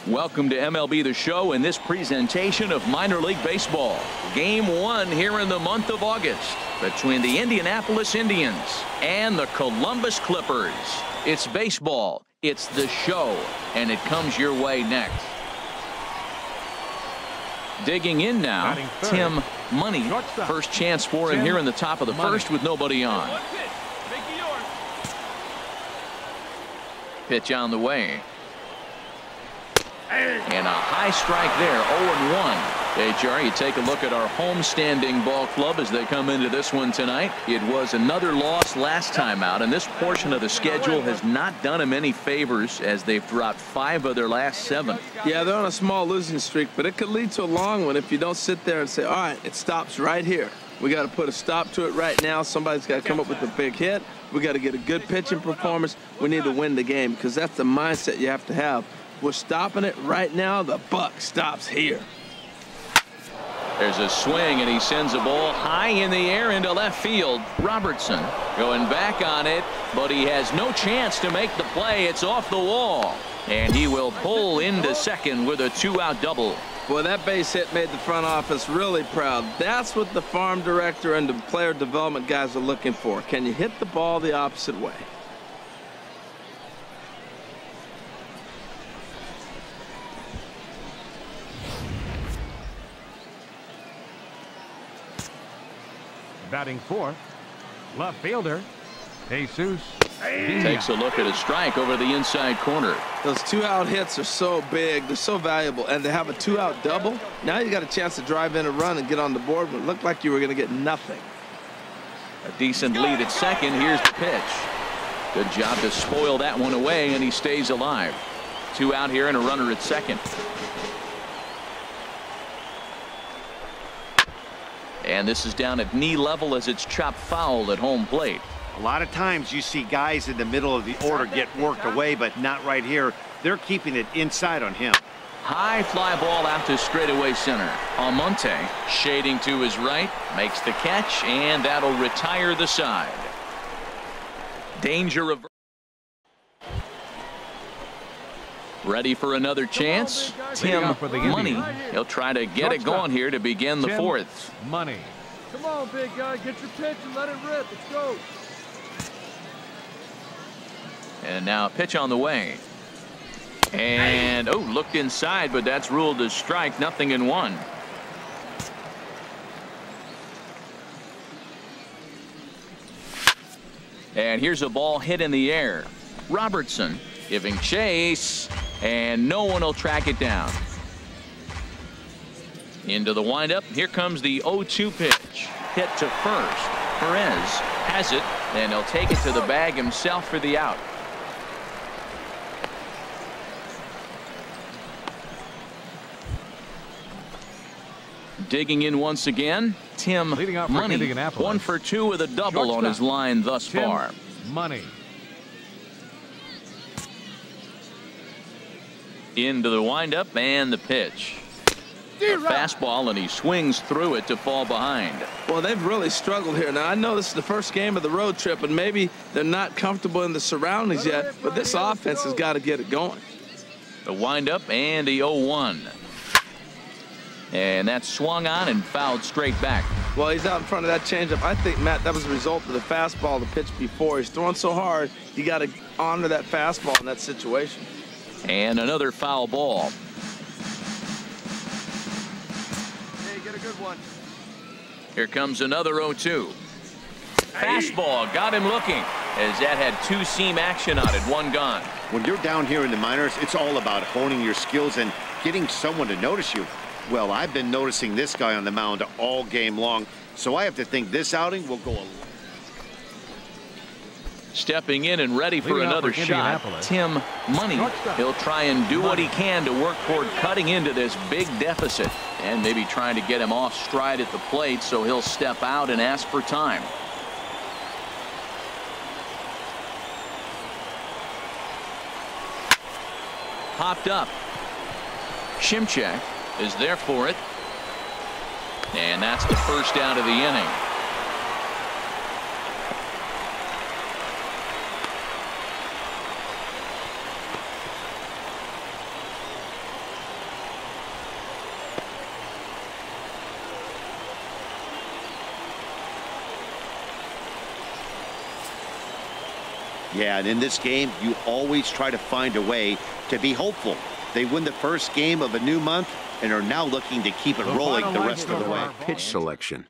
Welcome to MLB The Show in this presentation of minor league baseball. Game 1 here in the month of August between the Indianapolis Indians and the Columbus Clippers. It's baseball, it's the show, and it comes your way next. Digging in now, Tim Money. First chance for him here in the top of the first with nobody on. Pitch on the way. And a high strike there, 0-1. Hey, Jerry, you take a look at our homestanding ball club as they come into this one tonight. It was another loss last time out, and this portion of the schedule has not done them any favors as they've dropped 5 of their last 7. Yeah, they're on a small losing streak, but it could lead to a long one if you don't sit there and say, all right, it stops right here. We got to put a stop to it right now. Somebody's got to come up with a big hit. We got to get a good pitching performance. We need to win the game because that's the mindset you have to have. We're stopping it right now. The buck stops here. There's a swing, and he sends a ball high in the air into left field. Robertson going back on it, but he has no chance to make the play. It's off the wall, and he will pull into second with a 2-out double. Boy, that base hit made the front office really proud. That's what the farm director and the player development guys are looking for. Can you hit the ball the opposite way? Batting fourth, left fielder, Jesus. Takes a look at a strike over the inside corner. Those 2-out hits are so big. They're so valuable. And to have a 2-out double, now you got a chance to drive in a run and get on the board, but it looked like you were going to get nothing. A decent lead at second. Here's the pitch. Good job to spoil that one away, and he stays alive. 2 out here and a runner at second. And this is down at knee level as it's chopped foul at home plate. A lot of times you see guys in the middle of the order get worked away, but not right here. They're keeping it inside on him. High fly ball out to straightaway center. Almonte shading to his right, makes the catch, and that'll retire the side. Danger of ready for another chance. Tim Money. He'll try to get it going here to begin the fourth. Money. Come on, big guy. Get your pitch and let it rip. Let's go. And now a pitch on the way. And, oh, looked inside, but that's ruled a strike. 0-1. And here's a ball hit in the air. Robertson giving chase, and no one will track it down. Into the windup. Here comes the 0-2 pitch. Hit to first. Perez has it, and he'll take it to the bag himself for the out. Digging in once again, Tim Money. 1 for 2 with a double on his line thus far. Money. Into the windup and the pitch. A fastball, and he swings through it to fall behind. Well, they've really struggled here. Now, I know this is the first game of the road trip, and maybe they're not comfortable in the surroundings yet, but this offense has got to get it going. The windup and the 0-1. And that's swung on and fouled straight back. Well, he's out in front of that changeup. I think, Matt, that was a result of the fastball the pitch before. He's throwing so hard, you got to honor that fastball in that situation. And another foul ball. Hey, get a good one. Here comes another 0-2. Fastball got him looking as that had 2-seam action on it. 1 gone. When you're down here in the minors, it's all about honing your skills and getting someone to notice you. Well, I've been noticing this guy on the mound all game long, so I have to think this outing will go a... Stepping in and ready for another shot, Tim Money. He'll try and do what he can to work toward cutting into this big deficit and maybe trying to get him off stride at the plate, so he'll step out and ask for time. Popped up. Shimchak is there for it. And that's the first out of the inning. Yeah, and in this game, you always try to find a way to be hopeful. They win the first game of a new month and are now looking to keep it rolling the rest of the way. Pitch selection.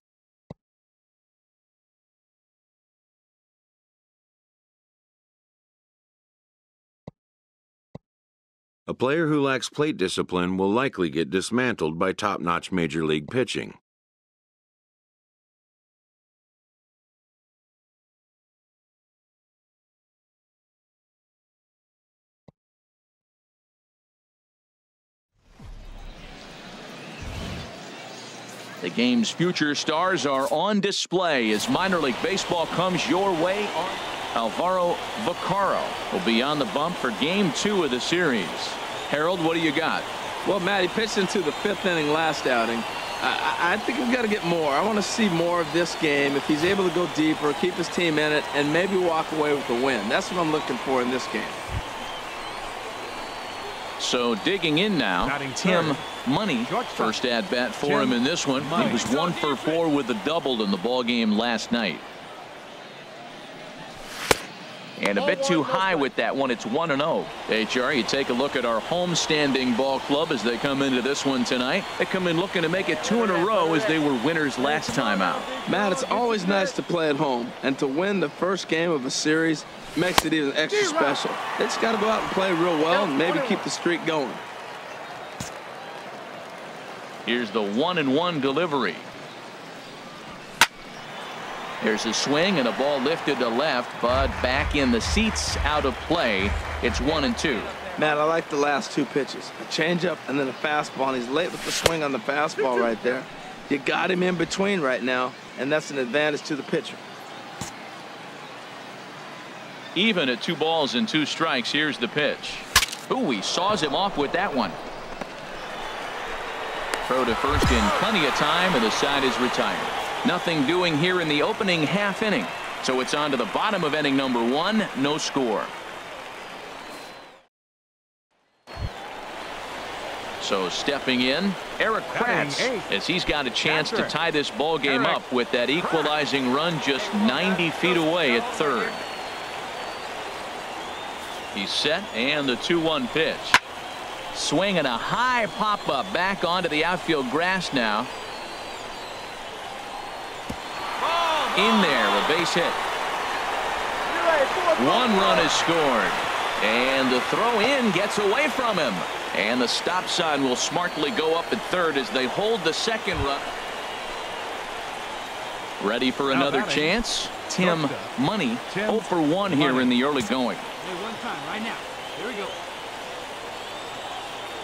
A player who lacks plate discipline will likely get dismantled by top-notch major league pitching. The game's future stars are on display as minor league baseball comes your way. Alvaro Vaccaro will be on the bump for game 2 of the series. Harold, what do you got? Well, Matt, he pitched into the 5th inning last outing. I think we've got to get more. I want to see more of this game. If he's able to go deeper, keep his team in it, and maybe walk away with the win. That's what I'm looking for in this game. So digging in now, Tim Money, first at bat for him in this one. He was 1 for 4 with a double in the ball game last night. And a bit too high with that one. It's 1-0. HR, you take a look at our home-standing ball club as they come into this one tonight. They come in looking to make it 2 in a row as they were winners last time out. Matt, it's always nice to play at home, and to win the first game of a series makes it even extra special. They just got to go out and play real well and maybe keep the streak going. Here's the 1-1 delivery. There's a swing and a ball lifted to left, but back in the seats, out of play. It's 1-2. Matt, I like the last 2 pitches. A changeup and then a fastball, and he's late with the swing on the fastball right there. You got him in between right now, and that's an advantage to the pitcher. Even at 2 balls and 2 strikes, here's the pitch. Ooh, he saws him off with that one. Throw to first in plenty of time, and the side is retired. Nothing doing here in the opening half inning. So it's on to the bottom of inning number 1. No score. So stepping in, Eric Kratz, as he's got a chance to tie this ball game up with that equalizing run just 90 feet away at third. He's set, and the 2-1 pitch. Swinging a high pop-up back onto the outfield grass now. In there, a base hit. 1 run is scored. And the throw in gets away from him. And the stop sign will smartly go up at third as they hold the second run. Ready for another chance? Tim Money, 0 for 1 here in the early going. Hey, one time, right now. Here we go.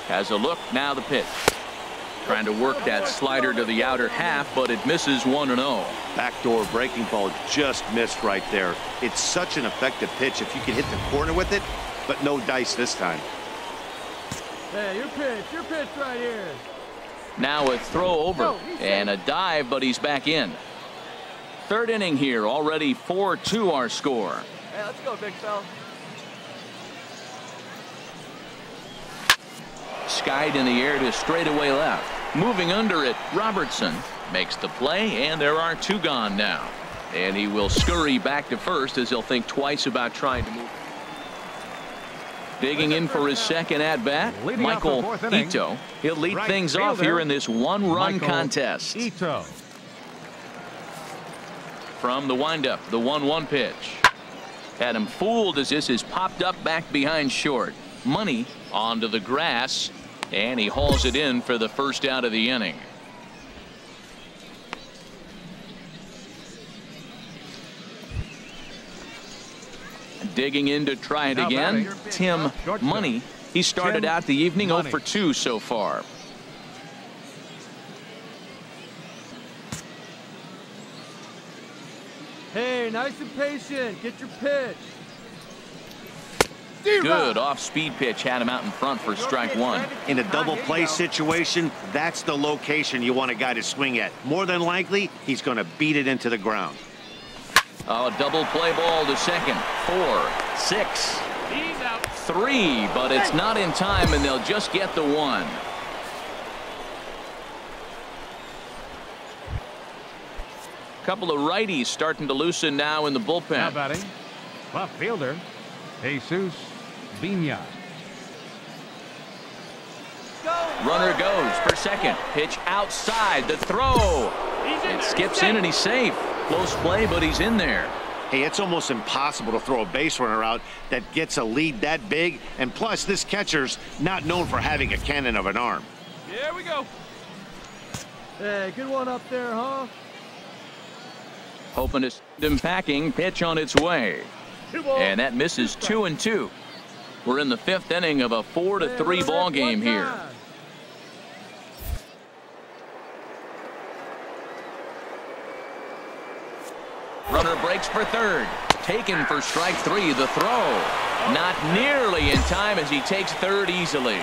Has a look, now the pitch. Trying to work that slider to the outer half, but it misses 1-0. Backdoor breaking ball just missed right there. It's such an effective pitch if you can hit the corner with it, but no dice this time. Hey, your pitch right here. Now a throw over and a dive, but he's back in. Third inning here, already 4-2 our score. Hey, let's go, big fella. Skied in the air to straightaway left. Moving under it, Robertson makes the play, and there are 2 gone now. And he will scurry back to first as he'll think twice about trying to move. Digging in for his second at-bat, Michael Ito. He'll lead things off here in this 1-run contest. Ito. From the windup, the 1-1 pitch. Had him fooled as this is popped up back behind short. Money onto the grass, and he hauls it in for the first out of the inning. Digging in to try it again, Tim Money. He started out the evening 0 for 2 so far. Hey, nice and patient. Get your pitch. Good off-speed pitch had him out in front for strike 1. In a double play situation, that's the location you want a guy to swing at. More than likely, he's going to beat it into the ground. Oh, double play ball to second. 4, 6, 3, but it's not in time, and they'll just get the 1. Couple of righties starting to loosen now in the bullpen. Now batting, Left fielder, Jesus Vina. Runner goes for second. Pitch outside. The throw. It skips in and he's safe. Close play, but he's in there. Hey, it's almost impossible to throw a base runner out that gets a lead that big. And plus, this catcher's not known for having a cannon of an arm. Here we go. Hey, good one up there, huh? Hoping to send him packing. Pitch on its way. And that misses 2-2. We're in the 5th inning of a 4-3 ball game here. Runner breaks for third. Taken for strike 3. The throw. Not nearly in time as he takes third easily.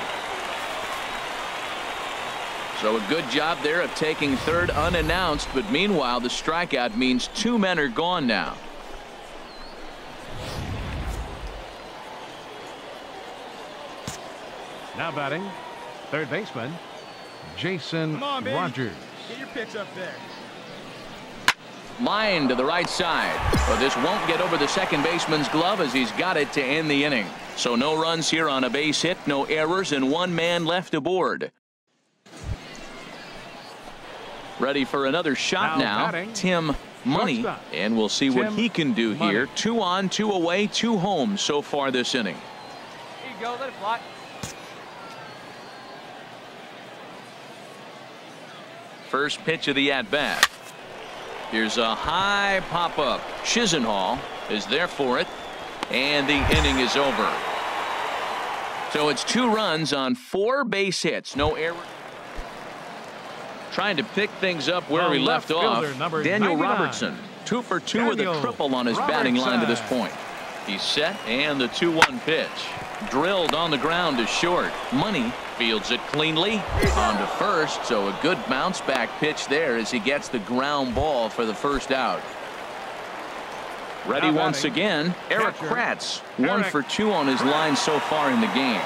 So a good job there of taking third unannounced, but meanwhile the strikeout means 2 men are gone now. Now batting, third baseman, Jason Rogers. Get your pitch up there. Line to the right side, but this won't get over the second baseman's glove as he's got it to end the inning. So no runs here on a base hit, no errors, and 1 man left aboard. Ready for another shot now, Tim Money, and we'll see what he can do here. 2 on, 2 away, 2 home so far this inning. Here you go, let it fly. First pitch of the at-bat. Here's a high pop-up. Chisenhall is there for it, and the inning is over. So it's 2 runs on 4 base hits, no error. Trying to pick things up where we left off. Daniel Robertson, 2 for 2 with a triple on his batting line to this point. He's set, and the 2-1 pitch. Drilled on the ground to short. Money fields it cleanly on to first, so a good bounce back pitch there as he gets the ground ball for the first out. Ready once again, Eric Kratz, 1 for 2 on his line so far in the game.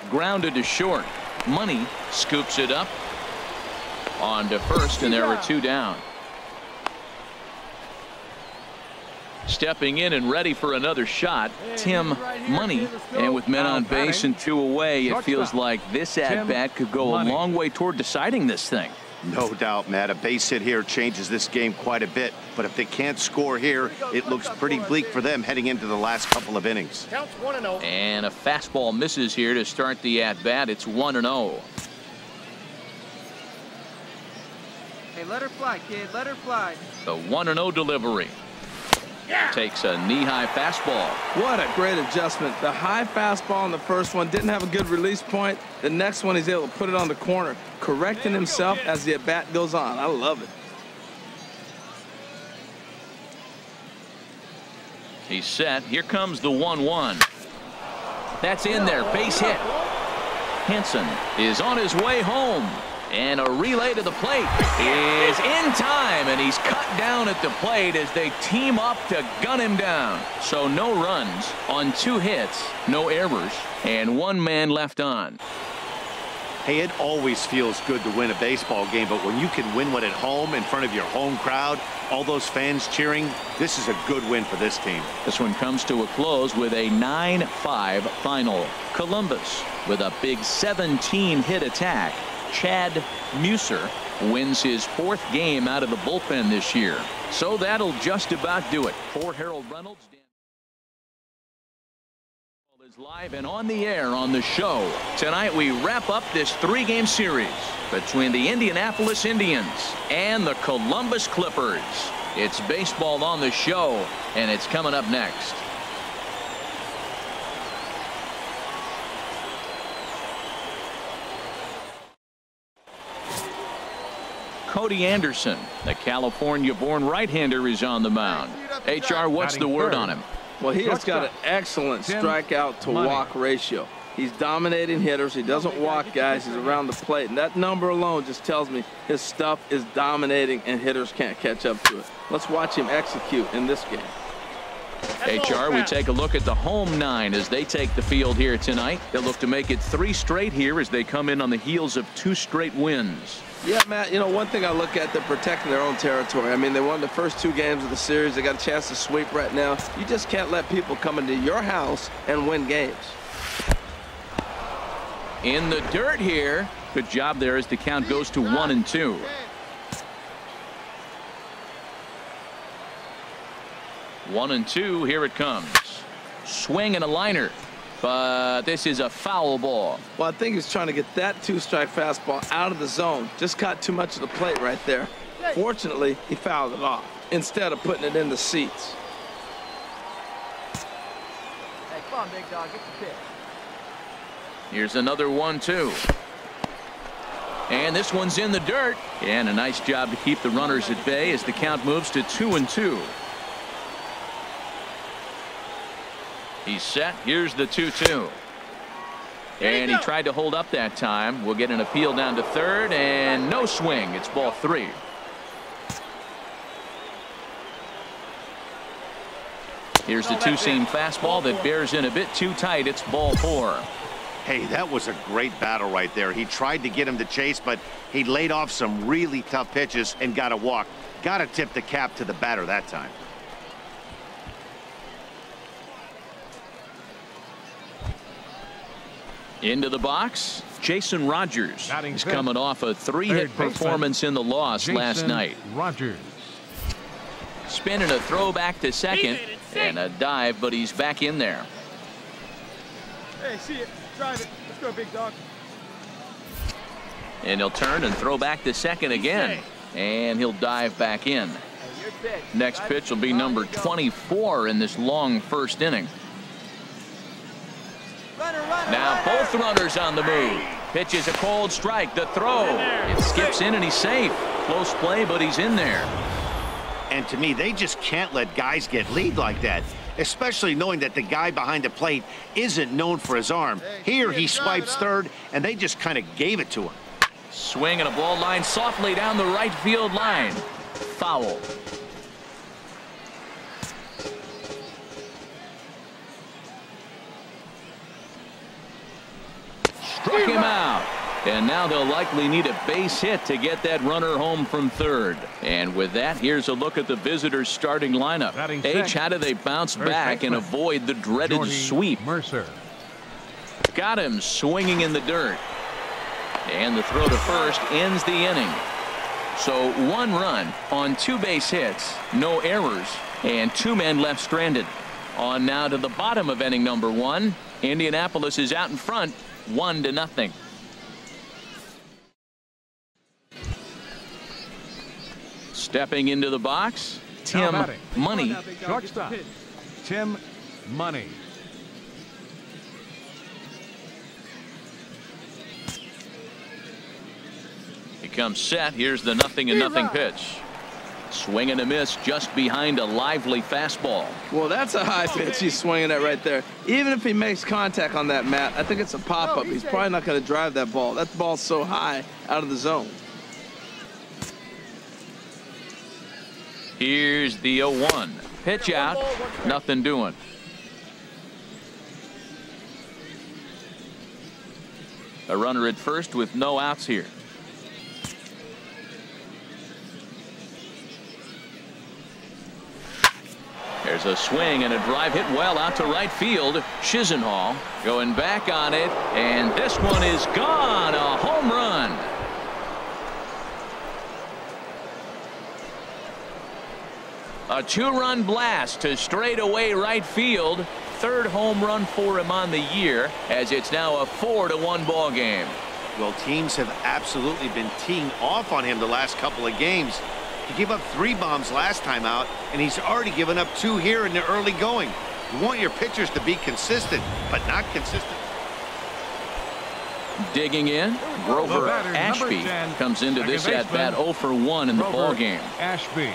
Grounded to short. Money scoops it up on to first, and there were 2 down. Stepping in and ready for another shot, Tim Money, and with men on base and 2 away, it feels like this at-bat could go a long way toward deciding this thing. No doubt, Matt. A base hit here changes this game quite a bit, but if they can't score here, it looks pretty bleak for them heading into the last couple of innings. Counts 1-0. And a fastball misses here to start the at-bat. It's 1-0. Hey, let her fly, kid. Let her fly. The 1-0 delivery. Takes a knee-high fastball. What a great adjustment. The high fastball in the first one didn't have a good release point. The next one he's able to put it on the corner, correcting himself as the at-bat goes on. I love it. He's set. Here comes the 1-1. That's in there. Base hit. Henson is on his way home. And a relay to the plate is in time, and he's cut down at the plate as they team up to gun him down. So no runs on 2 hits, no errors, and 1 man left on. Hey, it always feels good to win a baseball game, but when you can win one at home in front of your home crowd, all those fans cheering, this is a good win for this team. This one comes to a close with a 9-5 final. Columbus with a big 17-hit attack. Chad Muser wins his 4th game out of the bullpen this year. So that'll just about do it. For Harold Reynolds is live and on the air on the show. Tonight we wrap up this 3-game series between the Indianapolis Indians and the Columbus Clippers. It's baseball on the show, and it's coming up next. Cody Anderson, the California-born right-hander, is on the mound. HR, what's the word on him? Well, he has got an excellent strikeout-to-walk ratio. He's dominating hitters. He doesn't walk guys. He's around the plate. And that number alone just tells me his stuff is dominating and hitters can't catch up to it. Let's watch him execute in this game. HR, we take a look at the home 9 as they take the field here tonight. They'll look to make it 3 straight here as they come in on the heels of 2 straight wins. Yeah, Matt, you know, one thing I look at, they're protecting their own territory. I mean, they won the first 2 games of the series. They got a chance to sweep right now. You just can't let people come into your house and win games. In the dirt here. Good job there as the count goes to 1-2. One and two, here it comes. Swing and a liner. But this is a foul ball. Well, I think he's trying to get that 2-strike fastball out of the zone. Just caught too much of the plate right there. Fortunately, he fouled it off instead of putting it in the seats. Hey, come on, big dog, get the pitch. Here's another 1-2. And this one's in the dirt. And a nice job to keep the runners at bay as the count moves to 2-2. He's set. Here's the 2-2. And he tried to hold up that time. We'll get an appeal down to third, and no swing. It's ball 3. Here's the 2-seam fastball that bears in a bit too tight. It's ball 4. Hey, that was a great battle right there. He tried to get him to chase, but he laid off some really tough pitches and got a walk. Got to tip the cap to the batter that time. Into the box, Jason Rogers is coming off a 3-hit performance in the loss last night. Rogers. Spinning a throw back to second and a dive, but he's back in there. Hey, see it. Drive it. Let's go, big dog. And he'll turn and throw back to second again. And he'll dive back in. Next pitch will be number 24 in this long first inning. Now both runners on the move. Pitch is a cold strike. The throw. It skips in and he's safe. Close play, but he's in there. And to me, they just can't let guys get lead like that, especially knowing that the guy behind the plate isn't known for his arm. Here he swipes third, and they just kind of gave it to him. Swing and a ball line softly down the right field line. Foul. Struck him out. And now they'll likely need a base hit to get that runner home from third. And with that, here's a look at the visitors' starting lineup. H, how do they bounce back and avoid the dreaded sweep? Mercer. Got him swinging in the dirt. And the throw to first ends the inning. So 1 run on 2 base hits, no errors, and 2 men left stranded. On now to the bottom of inning number 1. Indianapolis is out in front, 1-0. Stepping into the box, Tim Money. Shortstop, Tim Money. He comes set. Here's the 0-0 pitch. Swing and a miss just behind a lively fastball. Well, that's a high pitch he's swinging at right there. Even if he makes contact on that, Matt, I think it's a pop-up. He's probably not going to drive that ball. That ball's so high out of the zone. Here's the 0-1. Pitch out. Nothing doing. A runner at first with no outs here. There's a swing and a drive hit well out to right field. Chisenhall going back on it, and this one is gone. A home run. A 2-run blast to straightaway right field. 3rd home run for him on the year, as it's now a 4-1 ball game. Well, teams have absolutely been teeing off on him the last couple of games. He gave up 3 bombs last time out, and he's already given up 2 here in the early going. You want your pitchers to be consistent, but not consistent. Digging in, Grover Ashby comes into this at-bat 0 for 1 in the ball game. Ashby.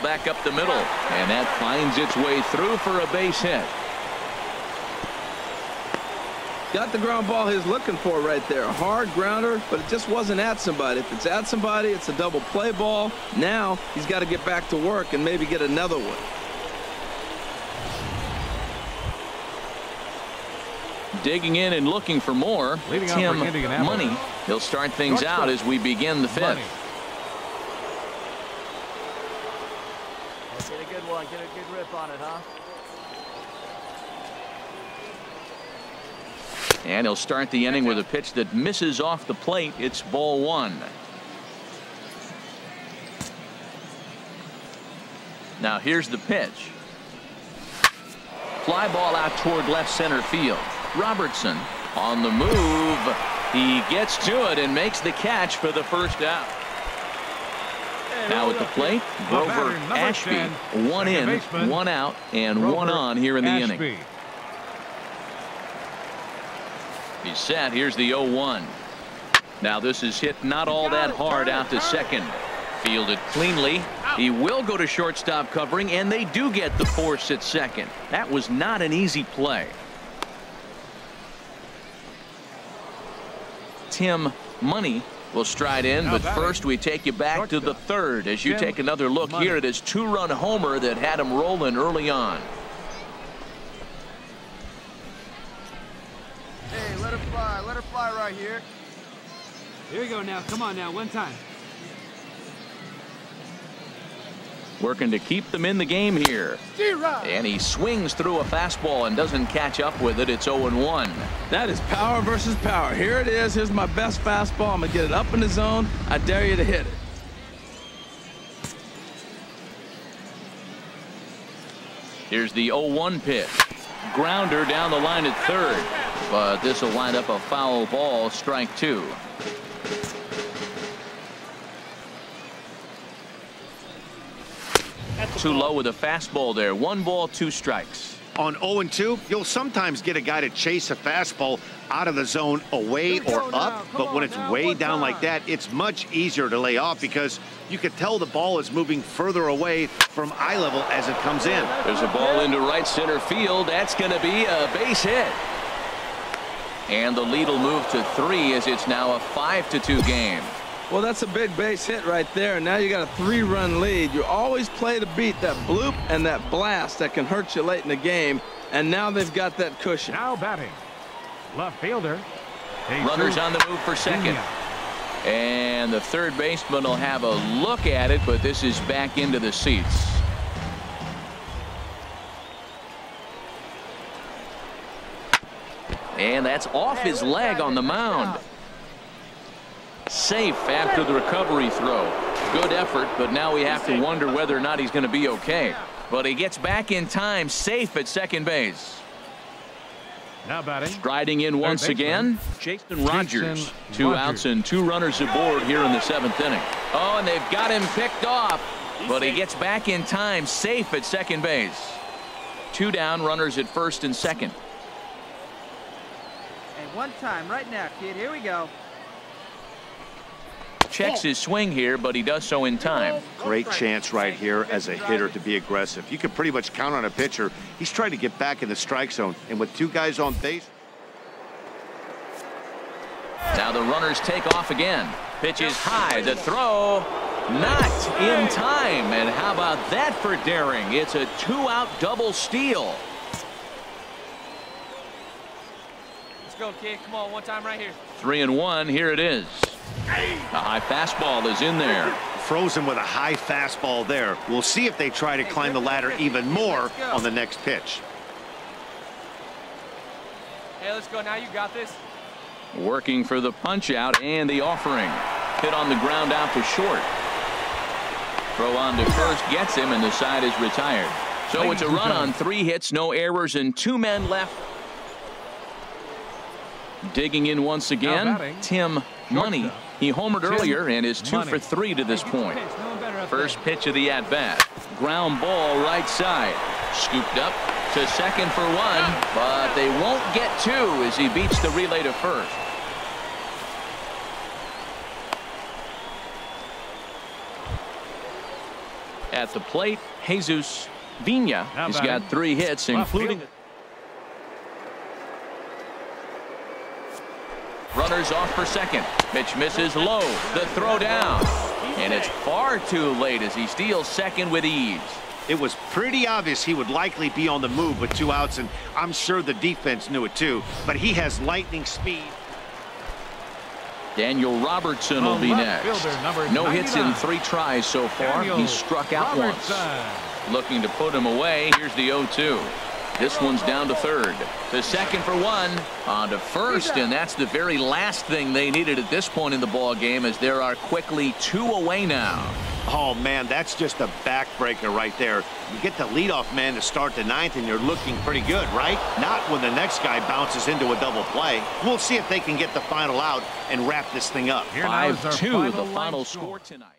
Back up the middle, and that finds its way through for a base hit. Got the ground ball he was looking for right there. A hard grounder, but it just wasn't at somebody. If it's at somebody, it's a double play ball. Now he's got to get back to work and maybe get another one. Digging in and looking for more. Tim Money. He'll start things out as we begin the fifth. Get a good one. Get a good rip on it, huh? And he'll start the inning with a pitch that misses off the plate. It's ball one. Now here's the pitch. Fly ball out toward left center field. Robertson on the move. He gets to it and makes the catch for the first out. Now at the plate, Grover Ashby. One in, one out, and one on here in the inning. He's set. Here's the 0-1. Now this is hit not all that hard out to second. Fielded cleanly. He will go to shortstop covering, and they do get the force at second. That was not an easy play. Tim Money will stride in, but first we take you back to the third as you take another look here at his two-run homer that had him rolling early on. Hey, let her fly right here. Here we go now. Come on now, one time. Working to keep them in the game here. And he swings through a fastball and doesn't catch up with it. It's 0-1. That is power versus power. Here it is. Here's my best fastball. I'm going to get it up in the zone. I dare you to hit it. Here's the 0-1 pitch. Grounder down the line at third. But this will wind up a foul ball. Strike two. Too low with a fastball there. 1 ball, 2 strikes. On 0-2, you'll sometimes get a guy to chase a fastball out of the zone away or up, but when it's way down like that, it's much easier to lay off because you can tell the ball is moving further away from eye level as it comes in. There's a ball into right center field. That's going to be a base hit. And the lead will move to 3 as it's now a 5-2 game. Well, that's a big base hit right there. Now you got a 3-run lead. You always play to beat that bloop and that blast that can hurt you late in the game. And now they've got that cushion. Now batting, left fielder. Runners on the move for second. And the third baseman will have a look at it, but this is back into the seats. And that's off his leg on the mound. Safe after the recovery throw. Good effort, but now we have to wonder whether or not he's going to be okay. But he gets back in time, safe at second base. Now batting. Striding in once again, Jason Rogers. 2 outs and 2 runners aboard here in the 7th inning. Oh, and they've got him picked off, but he gets back in time, safe at second base. 2 down, runners at first and second. And one time right now, kid. Here we go. Checks his swing here, but he does so in time. Great chance right here as a hitter to be aggressive. You can pretty much count on a pitcher. He's trying to get back in the strike zone, and with 2 guys on base. Now the runners take off again. Pitch is high. The throw not in time. And how about that for daring? It's a 2-out double steal. Let's go, kid. Come on, one time right here. 3-1. Here it is. A high fastball is in there. Frozen with a high fastball there. We'll see if they try to climb the ladder even more on the next pitch. Hey, let's go. Now you got this. Working for the punch out and the offering. Hit on the ground out to short. Throw on to first gets him, and the side is retired. So it's a run on 3 hits, no errors, and 2 men left. Digging in once again, Tim Money. He homered earlier and is 2 for 3 to this point. First pitch of the at-bat. Ground ball right side. Scooped up to second for 1, but they won't get 2 as he beats the relay to first. At the plate, Jesus Vina has got 3 hits, including Runners off for second. Pitch misses low. The throw down. And it's far too late as he steals second with ease. It was pretty obvious he would likely be on the move with 2 outs, and I'm sure the defense knew it too. But he has lightning speed. Daniel Robertson will be next. No hits in 3 tries so far. He's struck out once. Looking to put him away. Here's the 0-2. This one's down to third. To second for 1. On to first, and that's the very last thing they needed at this point in the ball game, as there are quickly 2 away now. Oh, man, that's just a backbreaker right there. You get the leadoff man to start the 9th, and you're looking pretty good, right? Not when the next guy bounces into a double play. We'll see if they can get the final out and wrap this thing up. 5-2, the final score tonight.